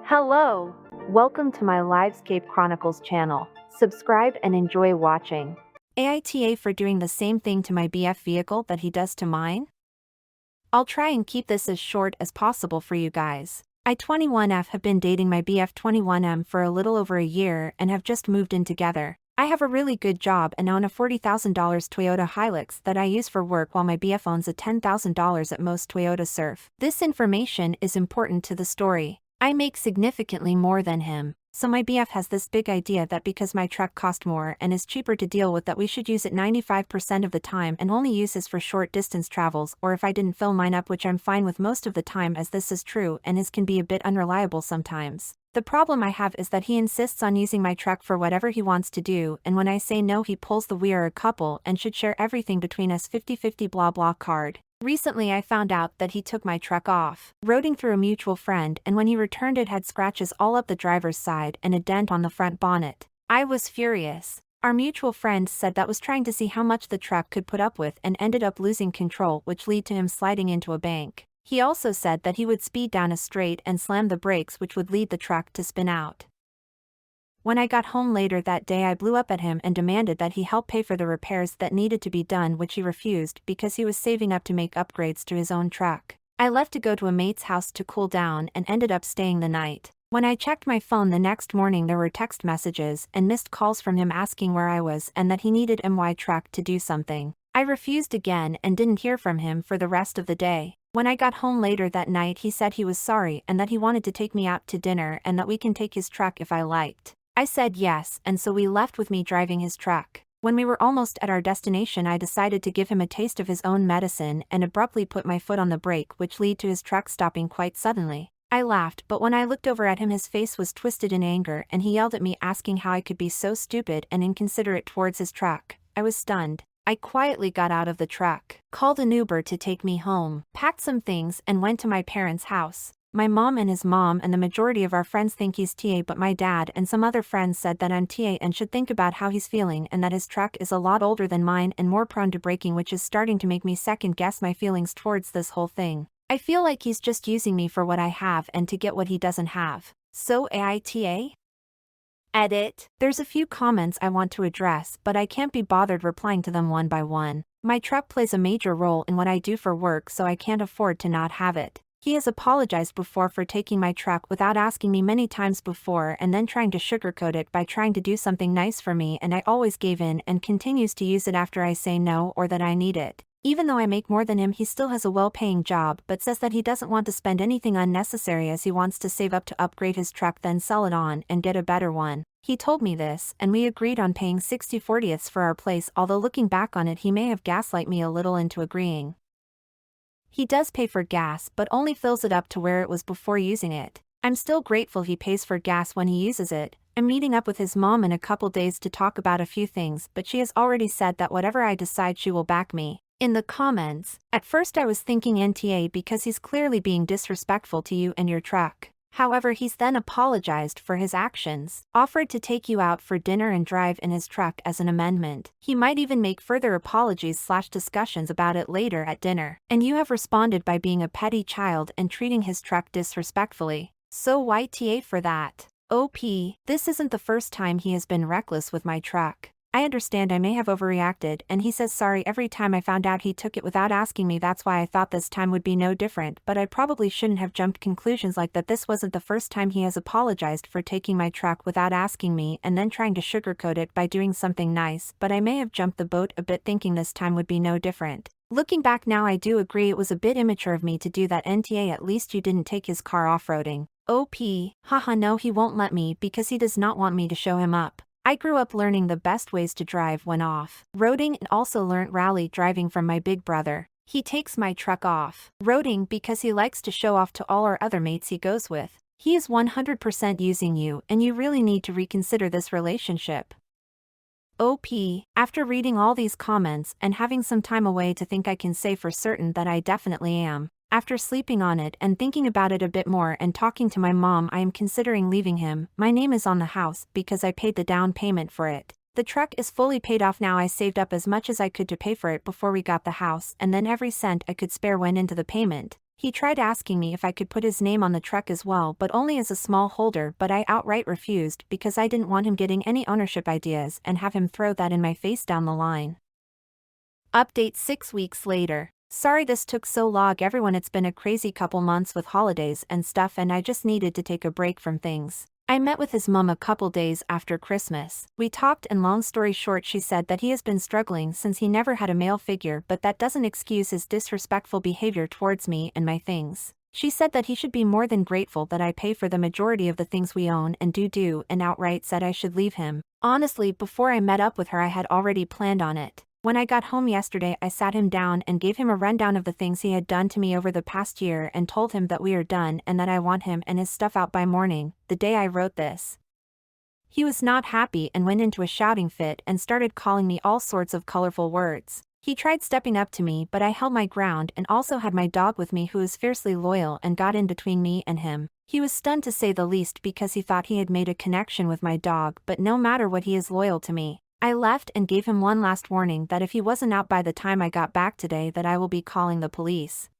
Hello! Welcome to my Livescape Chronicles channel. Subscribe and enjoy watching. AITA for doing the same thing to my BF vehicle that he does to mine? I'll try and keep this as short as possible for you guys. I 21F have been dating my BF 21M for a little over a year and have just moved in together. I have a really good job and own a $40,000 Toyota Hilux that I use for work while my BF owns a $10,000 at most Toyota Surf. This information is important to the story. I make significantly more than him, so my BF has this big idea that because my truck cost more and is cheaper to deal with that we should use it 95% of the time and only use this for short distance travels, or if I didn't fill mine up, which I'm fine with most of the time as this is true and his can be a bit unreliable sometimes. The problem I have is that he insists on using my truck for whatever he wants to do, and when I say no he pulls the "we are a couple and should share everything between us 50-50 blah blah card. Recently I found out that he took my truck off-roading through a mutual friend, and when he returned it had scratches all up the driver's side and a dent on the front bonnet. I was furious. Our mutual friend said that was trying to see how much the truck could put up with and ended up losing control, which led to him sliding into a bank. He also said that he would speed down a straight and slam the brakes, which would lead the truck to spin out. When I got home later that day I blew up at him and demanded that he help pay for the repairs that needed to be done, which he refused because he was saving up to make upgrades to his own truck. I left to go to a mate's house to cool down and ended up staying the night. When I checked my phone the next morning there were text messages and missed calls from him asking where I was and that he needed my truck to do something. I refused again and didn't hear from him for the rest of the day. When I got home later that night he said he was sorry and that he wanted to take me out to dinner and that we can take his truck if I liked. I said yes, and so we left with me driving his truck. When we were almost at our destination I decided to give him a taste of his own medicine and abruptly put my foot on the brake, which led to his truck stopping quite suddenly. I laughed, but when I looked over at him his face was twisted in anger and he yelled at me asking how I could be so stupid and inconsiderate towards his truck. I was stunned. I quietly got out of the truck, called an Uber to take me home, packed some things and went to my parents' house. My mom and his mom and the majority of our friends think he's TA, but my dad and some other friends said that I'm TA and should think about how he's feeling and that his truck is a lot older than mine and more prone to breaking, which is starting to make me second guess my feelings towards this whole thing. I feel like he's just using me for what I have and to get what he doesn't have. So AITA? Edit. There's a few comments I want to address, but I can't be bothered replying to them one by one. My truck plays a major role in what I do for work, so I can't afford to not have it. He has apologized before for taking my truck without asking me many times before and then trying to sugarcoat it by trying to do something nice for me, and I always gave in and continues to use it after I say no or that I need it. Even though I make more than him he still has a well-paying job but says that he doesn't want to spend anything unnecessary as he wants to save up to upgrade his truck then sell it on and get a better one. He told me this and we agreed on paying 60/40ths for our place, although looking back on it he may have gaslight me a little into agreeing. He does pay for gas but only fills it up to where it was before using it. I'm still grateful he pays for gas when he uses it. I'm meeting up with his mom in a couple days to talk about a few things, but she has already said that whatever I decide she will back me. In the comments, at first I was thinking NTA because he's clearly being disrespectful to you and your truck. However, he's then apologized for his actions, offered to take you out for dinner and drive in his truck as an amendment. He might even make further apologies/discussions about it later at dinner. And you have responded by being a petty child and treating his truck disrespectfully. So why TA for that? OP, this isn't the first time he has been reckless with my truck. I understand I may have overreacted, and he says sorry every time I found out he took it without asking me. That's why I thought this time would be no different, but I probably shouldn't have jumped conclusions like that. This wasn't the first time he has apologized for taking my truck without asking me and then trying to sugarcoat it by doing something nice, but I may have jumped the boat a bit thinking this time would be no different. Looking back now I do agree it was a bit immature of me to do that. NTA, at least you didn't take his car off-roading. OP, haha, no he won't let me because he does not want me to show him up. I grew up learning the best ways to drive when off-roading and also learnt rally driving from my big brother. He takes my truck off-roading because he likes to show off to all our other mates he goes with. He is 100% using you and you really need to reconsider this relationship. OP, after reading all these comments and having some time away to think, I can say for certain that I definitely am. After sleeping on it and thinking about it a bit more and talking to my mom, I am considering leaving him. My name is on the house because I paid the down payment for it. The truck is fully paid off now. I saved up as much as I could to pay for it before we got the house, and then every cent I could spare went into the payment. He tried asking me if I could put his name on the truck as well, but only as a small holder, but I outright refused because I didn't want him getting any ownership ideas and have him throw that in my face down the line. Update 6 weeks later. Sorry this took so long everyone, it's been a crazy couple months with holidays and stuff and I just needed to take a break from things. I met with his mom a couple days after Christmas. We talked and long story short she said that he has been struggling since he never had a male figure, but that doesn't excuse his disrespectful behavior towards me and my things. She said that he should be more than grateful that I pay for the majority of the things we own and do and outright said I should leave him. Honestly, before I met up with her I had already planned on it. When I got home yesterday I sat him down and gave him a rundown of the things he had done to me over the past year and told him that we are done and that I want him and his stuff out by morning, the day I wrote this. He was not happy and went into a shouting fit and started calling me all sorts of colorful words. He tried stepping up to me but I held my ground and also had my dog with me who is fiercely loyal and got in between me and him. He was stunned to say the least because he thought he had made a connection with my dog, but no matter what he is loyal to me. I left and gave him one last warning that if he wasn't out by the time I got back today that I will be calling the police.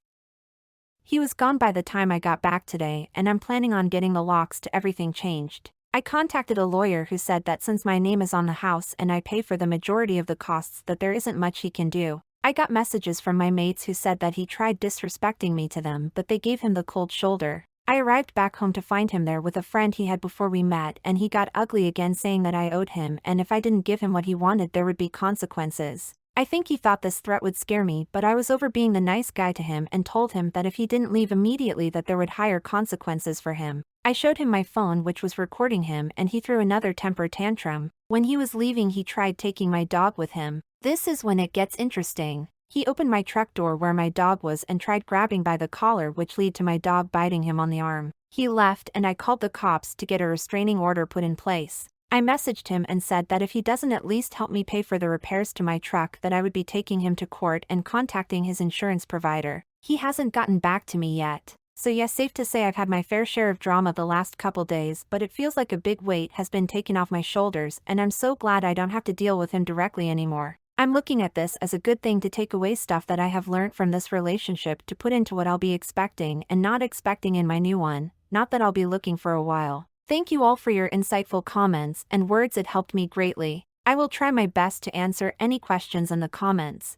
He was gone by the time I got back today and I'm planning on getting the locks to everything changed. I contacted a lawyer who said that since my name is on the house and I pay for the majority of the costs that there isn't much he can do. I got messages from my mates who said that he tried disrespecting me to them but they gave him the cold shoulder. I arrived back home to find him there with a friend he had before we met and he got ugly again saying that I owed him and if I didn't give him what he wanted there would be consequences. I think he thought this threat would scare me but I was over being the nice guy to him and told him that if he didn't leave immediately that there would higher consequences for him. I showed him my phone which was recording him and he threw another temper tantrum. When he was leaving he tried taking my dog with him. This is when it gets interesting. He opened my truck door where my dog was and tried grabbing by the collar which led to my dog biting him on the arm. He left and I called the cops to get a restraining order put in place. I messaged him and said that if he doesn't at least help me pay for the repairs to my truck that I would be taking him to court and contacting his insurance provider. He hasn't gotten back to me yet. So yes, safe to say I've had my fair share of drama the last couple days but it feels like a big weight has been taken off my shoulders and I'm so glad I don't have to deal with him directly anymore. I'm looking at this as a good thing to take away stuff that I have learned from this relationship to put into what I'll be expecting and not expecting in my new one, not that I'll be looking for a while. Thank you all for your insightful comments and words, it helped me greatly. I will try my best to answer any questions in the comments.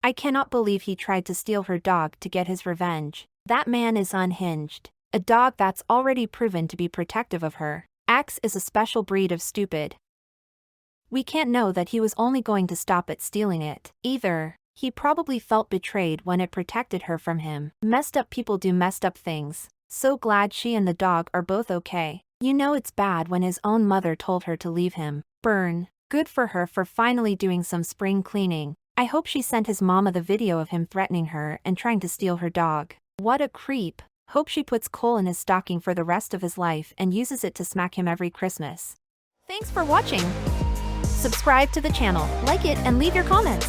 I cannot believe he tried to steal her dog to get his revenge. That man is unhinged. A dog that's already proven to be protective of her. Axe is a special breed of stupid. We can't know that he was only going to stop at stealing it, either. He probably felt betrayed when it protected her from him. Messed up people do messed up things. So glad she and the dog are both okay. You know it's bad when his own mother told her to leave him. Burn. Good for her for finally doing some spring cleaning. I hope she sent his mama the video of him threatening her and trying to steal her dog. What a creep. Hope she puts coal in his stocking for the rest of his life and uses it to smack him every Christmas. Thanks for watching. Subscribe to the channel, like it, and leave your comments.